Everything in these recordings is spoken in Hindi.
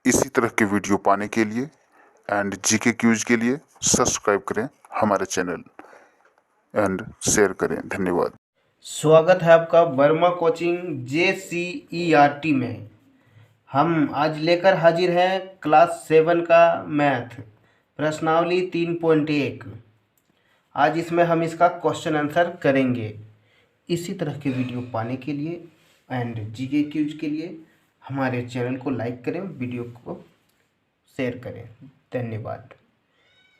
इसी तरह के वीडियो पाने के लिए एंड जीके क्यूज के लिए सब्सक्राइब करें हमारे चैनल एंड शेयर करें। धन्यवाद। स्वागत है आपका वर्मा कोचिंग JCERT में। हम आज लेकर हाजिर हैं क्लास 7 का मैथ प्रश्नावली 3.1। आज इसमें हम इसका क्वेश्चन आंसर करेंगे। इसी तरह के वीडियो पाने के लिए एंड जीके क्यूज के लिए हमारे चैनल को लाइक करें, वीडियो को शेयर करें। धन्यवाद।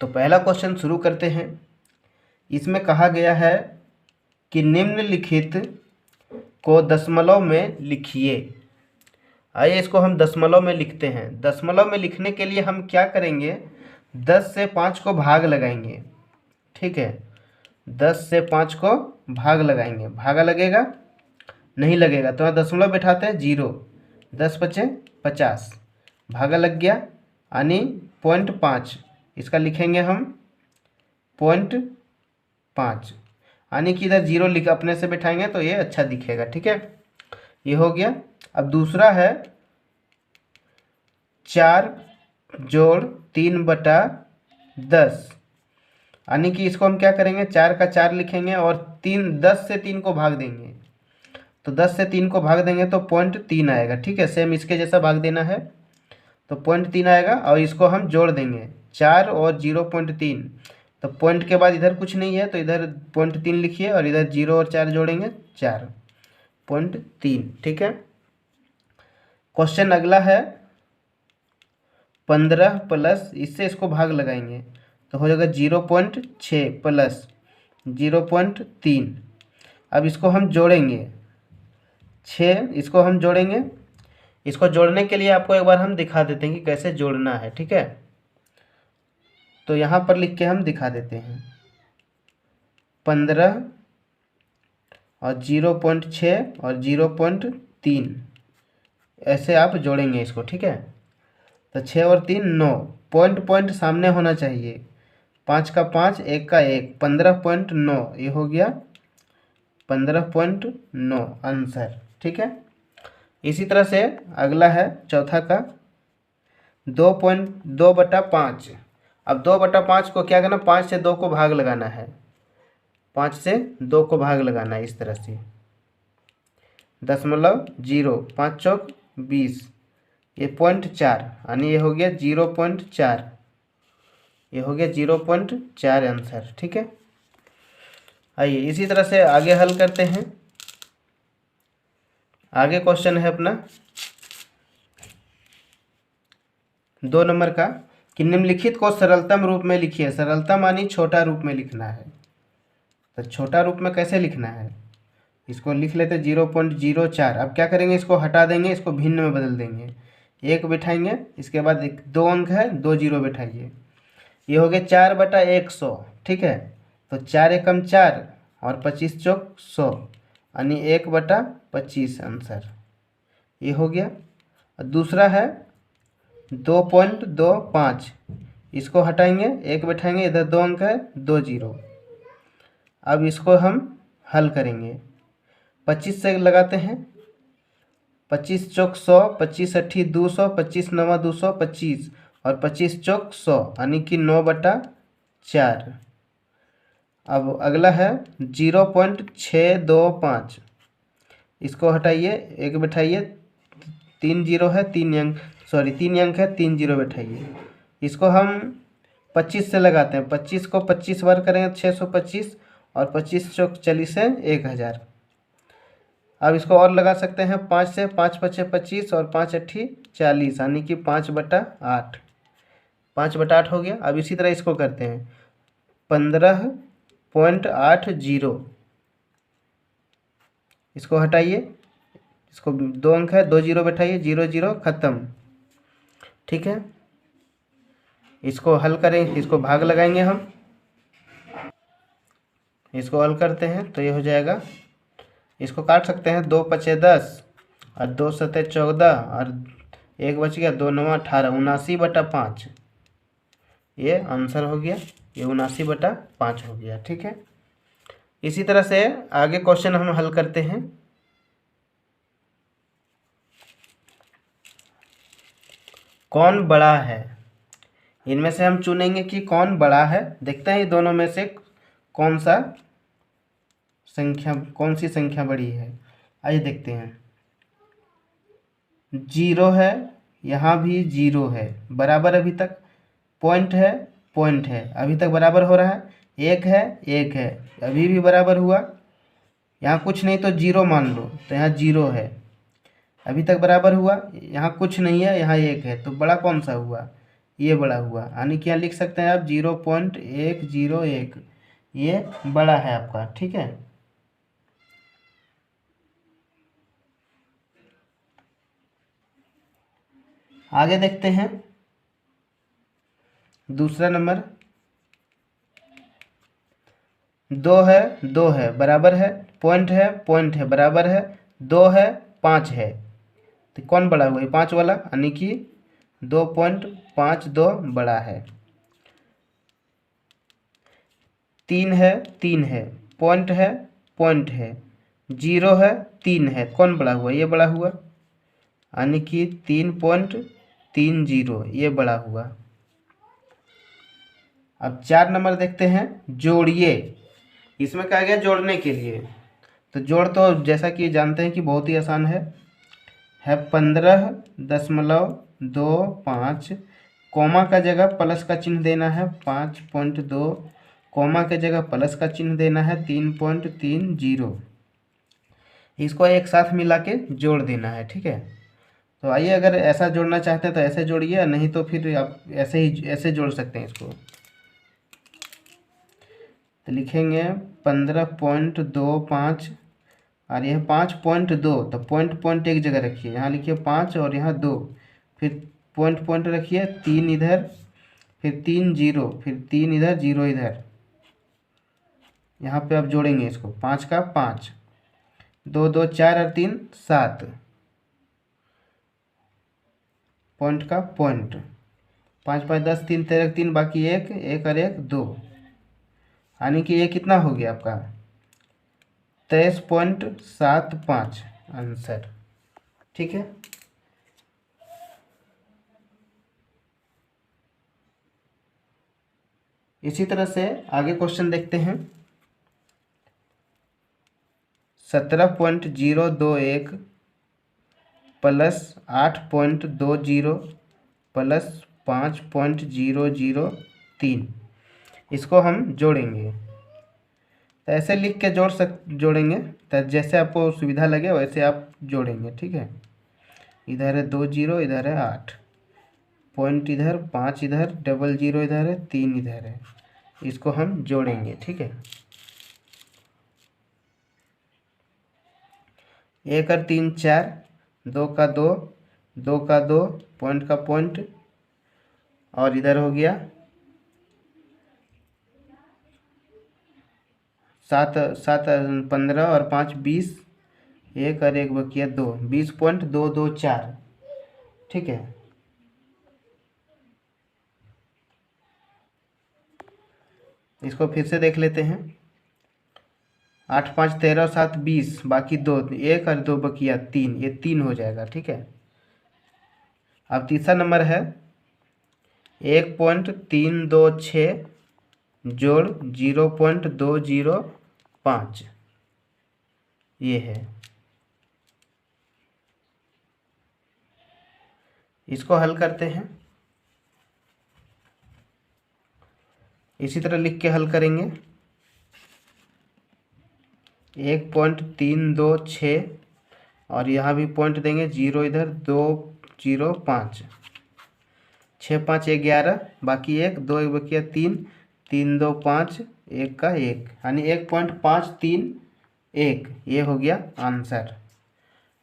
तो पहला क्वेश्चन शुरू करते हैं। इसमें कहा गया है कि निम्नलिखित को दशमलव में लिखिए। आइए इसको हम दशमलव में लिखते हैं। दशमलव में लिखने के लिए हम क्या करेंगे, 10 से 5 को भाग लगाएंगे। ठीक है, 10 से 5 को भाग लगाएंगे। भागा लगेगा? नहीं लगेगा। तो यहाँ दशमलव बैठाते हैं 0, 10 पचे 50, भागा लग गया यानी 0.5। इसका लिखेंगे हम 0.5 यानी कि इधर 0 लिख अपने से बैठाएंगे तो ये अच्छा दिखेगा। ठीक है, ये हो गया। अब दूसरा है 4 जोड़ 3/10 यानी कि इसको हम क्या करेंगे, 4 का 4 लिखेंगे और 10 से 3 को भाग देंगे। तो 10 से 3 को भाग देंगे तो 0.3 आएगा। ठीक है, सेम इसके जैसा भाग देना है तो 0.3 आएगा और इसको हम जोड़ देंगे 4 और 0.3। तो पॉइंट के बाद इधर कुछ नहीं है तो इधर 0.3 लिखिए और इधर 0 और 4 जोड़ेंगे 4.3। ठीक है, क्वेश्चन अगला है 15 प्लस, इससे इसको भाग लगाएंगे तो हो जाएगा 0.6 प्लस 0.3। अब इसको हम जोड़ेंगे 6, इसको हम जोड़ेंगे। इसको जोड़ने के लिए आपको एक बार हम दिखा देते हैं कि कैसे जोड़ना है। ठीक है, तो यहाँ पर लिख के हम दिखा देते हैं 15 और 0.6 और 0.3 ऐसे आप जोड़ेंगे इसको। ठीक है, तो 6 और 3 9, पॉइंट सामने होना चाहिए। 5 का 5, 1 का 1, 15.9 ये हो गया 15.9 आंसर। ठीक है, इसी तरह से अगला है चौथा का 2.2/5। अब 2/5 को क्या करना, 5 से 2 को भाग लगाना है। 5 से 2 को भाग लगाना है इस तरह से 0.0, 5 चौक 20, ये 0.4 यानी ये हो गया 0.4, ये हो गया 0.4 आंसर। ठीक है, आइए इसी तरह से आगे हल करते हैं। आगे क्वेश्चन है अपना 2 नंबर का कि निम्नलिखित को सरलतम रूप में लिखिए। सरलतम मानी छोटा रूप में लिखना है। तो छोटा रूप में कैसे लिखना है, इसको लिख लेते 0.04। अब क्या करेंगे, इसको हटा देंगे, इसको भिन्न में बदल देंगे। 1 बिठाएंगे, इसके बाद 2 अंक है, 2 0 बिठाइए। ये हो गया 4/100। ठीक है, तो 4 एकम 4 और 25 चौक 100 यानी 1/25 आंसर, ये हो गया। और दूसरा है 2.25, इसको हटाएंगे, 1 बैठाएंगे, इधर 2 अंक है, 2 0। अब इसको हम हल करेंगे 25 से लगाते हैं। 25 चौक 100, 25 अट्ठी 200, 25 नवा 225 और 25 चौक 100 यानी कि 9/4। अब अगला है 0.625, इसको हटाइए, 1 बैठाइए, 3 0 है, 3 अंक 3 अंक है, 3 0 बैठाइए। इसको हम 25 से लगाते हैं। 25 को 25 बार करेंगे 625 और 25 चौक 40 है 1000। अब इसको और लगा सकते हैं 5 से, 5 पचे 25 और 5 अट्ठी 40 यानी कि 5/8, 5/8 हो गया। अब इसी तरह इसको करते हैं 15.80, इसको हटाइए, इसको 2 अंक है, 2 0 बैठाइए, 0 0 खत्म। ठीक है, इसको हल करें, इसको भाग लगाएंगे हम, इसको हल करते हैं तो ये हो जाएगा, इसको काट सकते हैं 2 पचे 10 और 2 सते 14 और 1 बच गया, 2 9 18, 79/5 ये आंसर हो गया। ये 79/5 हो गया। ठीक है, इसी तरह से आगे क्वेश्चन हम हल करते हैं। कौन बड़ा है? इनमें से हम चुनेंगे कि कौन बड़ा है। देखते हैं ये दोनों में से कौन सी संख्या बड़ी है। आइए देखते हैं। 0 है, यहाँ भी 0 है, बराबर अभी तक। पॉइंट है, अभी तक बराबर हो रहा है। 1 है, अभी भी बराबर हुआ। यहाँ कुछ नहीं तो 0 मान लो, तो यहाँ 0 है, अभी तक बराबर हुआ। यहाँ कुछ नहीं है, यहाँ 1 है, तो बड़ा कौन सा हुआ? ये बड़ा हुआ। यानी कि यहाँ लिख सकते हैं आप 0.101, ये बड़ा है आपका। ठीक है, आगे देखते हैं। दूसरा नंबर 2 है बराबर है, पॉइंट है बराबर है, 2 है, 5 है, तो कौन बड़ा हुआ? 5 वाला, यानी कि 2.52 बड़ा है। 3 है, पॉइंट है, 0 है, 3 है, कौन बड़ा हुआ? ये बड़ा हुआ, यानी कि 3.30, ये बड़ा हुआ। अब 4 नंबर देखते हैं, जोड़िए। इसमें कहा गया जोड़ने के लिए, तो जोड़ तो जैसा कि जानते हैं कि बहुत ही आसान है 15.25, कॉमा का जगह प्लस का चिन्ह देना है 5.2, कॉमा के जगह प्लस का चिन्ह देना है 3.30, इसको एक साथ मिला के जोड़ देना है। ठीक है, तो आइए, अगर ऐसा जोड़ना चाहते हैं तो ऐसे जोड़िए, नहीं तो फिर आप ऐसे जोड़ सकते हैं इसको। तो लिखेंगे 15.25 और यह 5.2, तो पॉइंट एक जगह रखिए, यहाँ लिखिए 5 और यहाँ 2, फिर पॉइंट रखिए, 3 इधर, फिर 3 0, फिर 3 इधर, 0 इधर। यहाँ पे आप जोड़ेंगे इसको, 5 का 5, 2 2 4 और 3 7, पॉइंट का पॉइंट, 5 5 10, 3 13 3, बाकी 1 1 और 1 2, यानी कि ये कितना हो गया आपका 23.75 आंसर। ठीक है, इसी तरह से आगे क्वेश्चन देखते हैं। 17.021 प्लस 8.20 प्लस 5.003, इसको हम जोड़ेंगे। तो ऐसे लिख के जोड़ेंगे, तो जैसे आपको सुविधा लगे वैसे आप जोड़ेंगे। ठीक है, इधर है 2 0, इधर है 8, पॉइंट इधर, 5 इधर, डबल 0 इधर है, 3 इधर है, इसको हम जोड़ेंगे। ठीक है, 1 और 3 4, 2 का 2, 2 का 2, पॉइंट का पॉइंट, और इधर हो गया 7 7 15 और 5 20, 1 और 1 बकिया 2, 20.224। ठीक है, इसको फिर से देख लेते हैं। 8 5 13 7 20, बाकी 2, 1 और 2 बकिया 3, ये 3 हो जाएगा। ठीक है, अब तीसरा नंबर है 1.326 जोड़ 0.205, ये है। इसको हल करते हैं, इसी तरह लिख के हल करेंगे। 1.326 और यहाँ भी पॉइंट देंगे, 0 इधर, 2 0 5, 6 5 11, बाकी 1 2 1 बकिया 3, 3 2 5, 1 का 1, यानी 1.531, ये हो गया आंसर।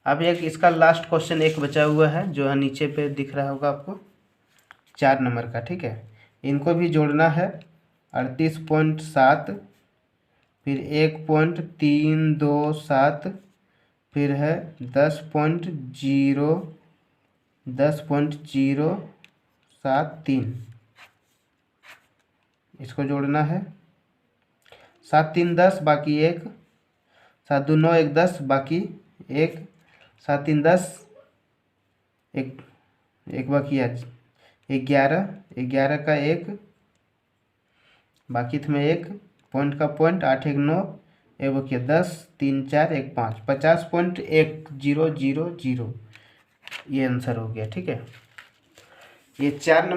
अब एक इसका लास्ट क्वेश्चन एक बचा हुआ है, जो है नीचे पे दिख रहा होगा आपको, 4 नंबर का। ठीक है, इनको भी जोड़ना है। 38.7, फिर 1.327, फिर है 10.073, इसको जोड़ना है। 7 3 10, बाकी 1, 7 2 9 1 10, बाकी 1, 7 3 10, 1 1 बाकी 11 का 1 बाकी में 1 पॉइंट का पॉइंट 8 1 9 एक बकिया 10 3 4 1 5 50.1000 ये आंसर हो गया। ठीक है, ये 4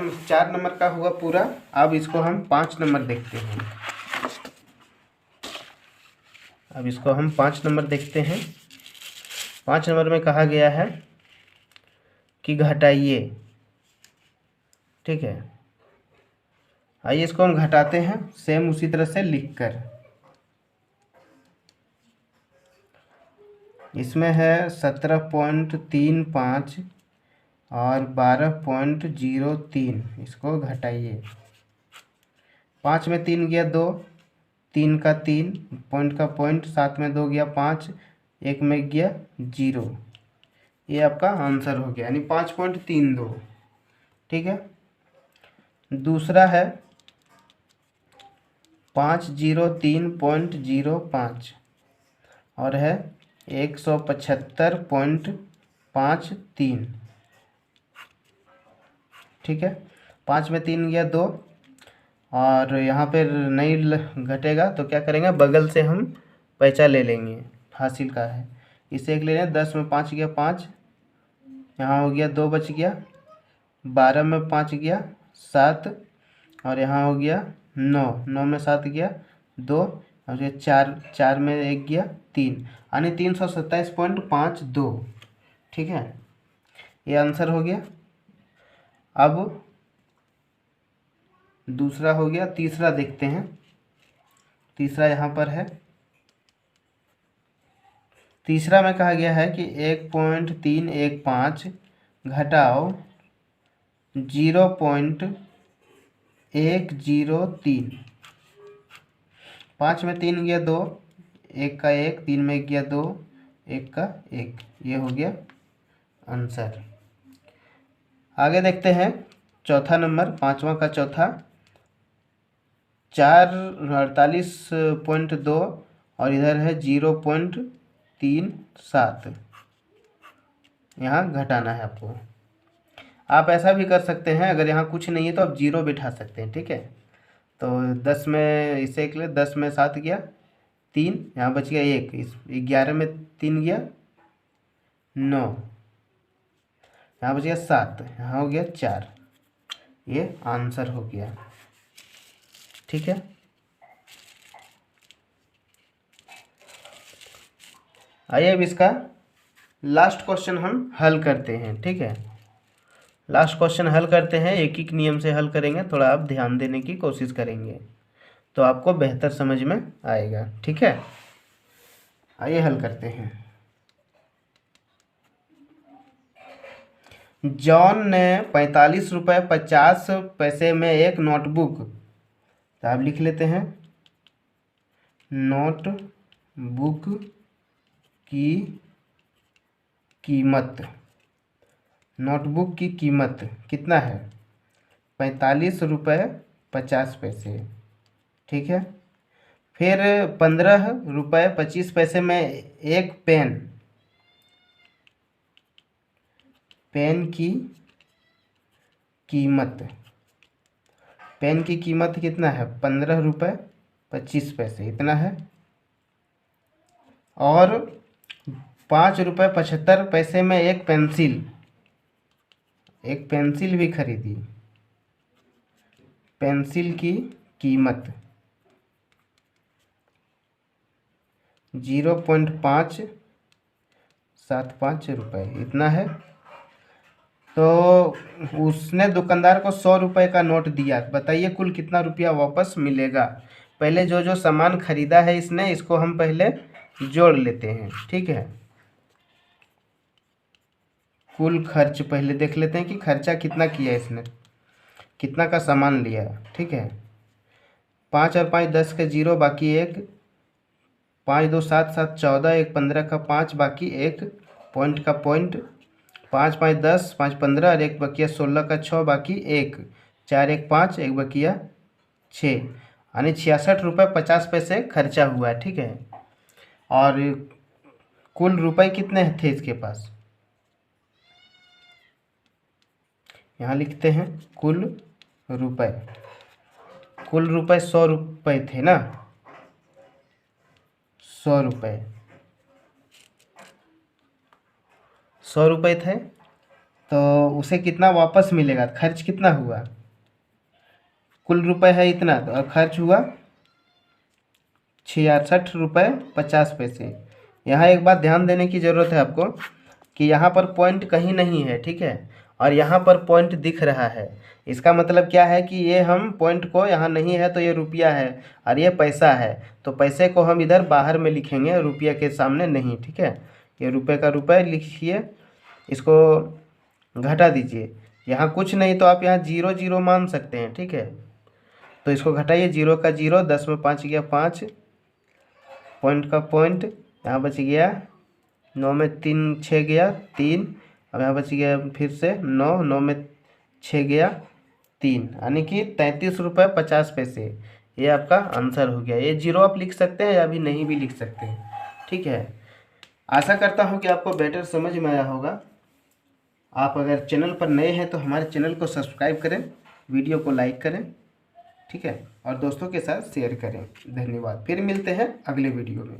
नंबर का हुआ पूरा। अब इसको हम 5 नंबर देखते हैं। अब इसको हम 5 नंबर देखते हैं। 5 नंबर में कहा गया है कि घटाइए। ठीक है, आइए इसको हम घटाते हैं सेम उसी तरह से लिखकर। इसमें है 17.35 और 12.03। इसको घटाइए। 5 में 3 गया 2, 3 का 3 पॉइंट का पॉइंट, 7 में 2 गया 5, 1 में गया 0। ये आपका आंसर हो गया, यानी 5.32। ठीक है, दूसरा है 503.05 और है 175.53। ठीक है, 5 में 3 गया 2 और यहाँ पर नहीं घटेगा तो क्या करेंगे, बगल से हम पैसा ले लेंगे, हासिल का है इसे एक ले लें। 10 में 5 गया 5, यहाँ हो गया 2 बच गया। 12 में 5 गया 7 और यहाँ हो गया 9, 9 में 7 गया 2 और ये 4 में 1 गया 3, यानी 327.52। ठीक है, ये आंसर हो गया। अब दूसरा हो गया, तीसरा देखते हैं। तीसरा यहाँ पर है। तीसरा में कहा गया है कि 1.315 घटाओ 0.103। 5 में 3 गया 2, 1 का 1, 3 में गया 2, 1 का 1। ये हो गया आंसर। आगे देखते हैं चौथा नंबर, 5वां का चौथा। 448.2 और इधर है 0.37। यहाँ घटाना है आपको। आप ऐसा भी कर सकते हैं, अगर यहाँ कुछ नहीं है तो आप 0 बिठा सकते हैं। ठीक है, तो 10 में इसे एक ले, 10 में 7 गया 3, यहाँ बच गया 1, 11 में 3 गया 9, यहाँ बच गया 7, यहाँ हो गया 4। ये आंसर हो गया। ठीक है, आइए अब इसका लास्ट क्वेश्चन हम हल करते हैं। ठीक है, लास्ट क्वेश्चन हल करते हैं, एक एक नियम से हल करेंगे, थोड़ा आप ध्यान देने की कोशिश करेंगे तो आपको बेहतर समझ में आएगा। ठीक है, आइए हल करते हैं। जॉन ने 45 रुपये 50 पैसे में एक नोटबुक, तो आप लिख लेते हैं नोटबुक की कीमत। नोटबुक की कीमत कितना है, 45 रुपये 50 पैसे। ठीक है, फिर 15 रुपये 25 पैसे में एक पेन, पेन की कीमत। पेन की कीमत कितना है, 15 रुपये 25 पैसे, इतना है। और 5 रुपये 75 पैसे में एक पेंसिल, एक पेंसिल भी खरीदी। पेंसिल की कीमत 0.575 रुपये, इतना है। तो उसने दुकानदार को 100 रुपये का नोट दिया, बताइए कुल कितना रुपया वापस मिलेगा। पहले जो जो सामान खरीदा है इसने, इसको हम पहले जोड़ लेते हैं। ठीक है, कुल खर्च पहले देख लेते हैं कि खर्चा कितना किया इसने, कितना का सामान लिया। ठीक है, 5 और 5 10 के 0 बाकी 1, 5 2 7 7 14, 1 15 का 5 बाकी 1 पॉइंट का पॉइंट, 5 5 10, 5 15 और 1 बकिया 16 का 6 बाकी 1, 4 1 5, 1 बकिया 6, यानी 66 रुपये 50 पैसे खर्चा हुआ है। ठीक है, और कुल रुपए कितने थे इसके पास, यहाँ लिखते हैं कुल रुपए। कुल रुपए 100 रुपये थे ना, 100 रुपये, 100 रुपये थे, तो उसे कितना वापस मिलेगा, खर्च कितना हुआ। कुल रुपए है इतना तो और खर्च हुआ 66 रुपये 50 पैसे। यहाँ एक बात ध्यान देने की ज़रूरत है आपको कि यहाँ पर पॉइंट कहीं नहीं है, ठीक है, और यहाँ पर पॉइंट दिख रहा है। इसका मतलब क्या है कि ये हम पॉइंट को, यहाँ नहीं है तो ये रुपया है और ये पैसा है, तो पैसे को हम इधर बाहर में लिखेंगे, रुपया के सामने नहीं, ठीक है। ये रुपये का रुपये लिखिए, इसको घटा दीजिए। यहाँ कुछ नहीं तो आप यहाँ 0 0 मान सकते हैं, ठीक है। तो इसको घटाइए, 0 का 0, 10 में 5 गया 5, पॉइंट का पॉइंट, यहाँ बच गया 9 में 3 6 गया 3, अब यहाँ बच गया फिर से 9, 9 में 6 गया 3, यानी कि 33 रुपये 50 पैसे। ये आपका आंसर हो गया। ये 0 आप लिख सकते हैं या भी नहीं भी लिख सकते हैं, ठीक है। आशा करता हूँ कि आपको बेटर समझ में आया होगा। आप अगर चैनल पर नए हैं तो हमारे चैनल को सब्सक्राइब करें, वीडियो को लाइक करें, ठीक है, और दोस्तों के साथ शेयर करें। धन्यवाद। फिर मिलते हैं अगले वीडियो में।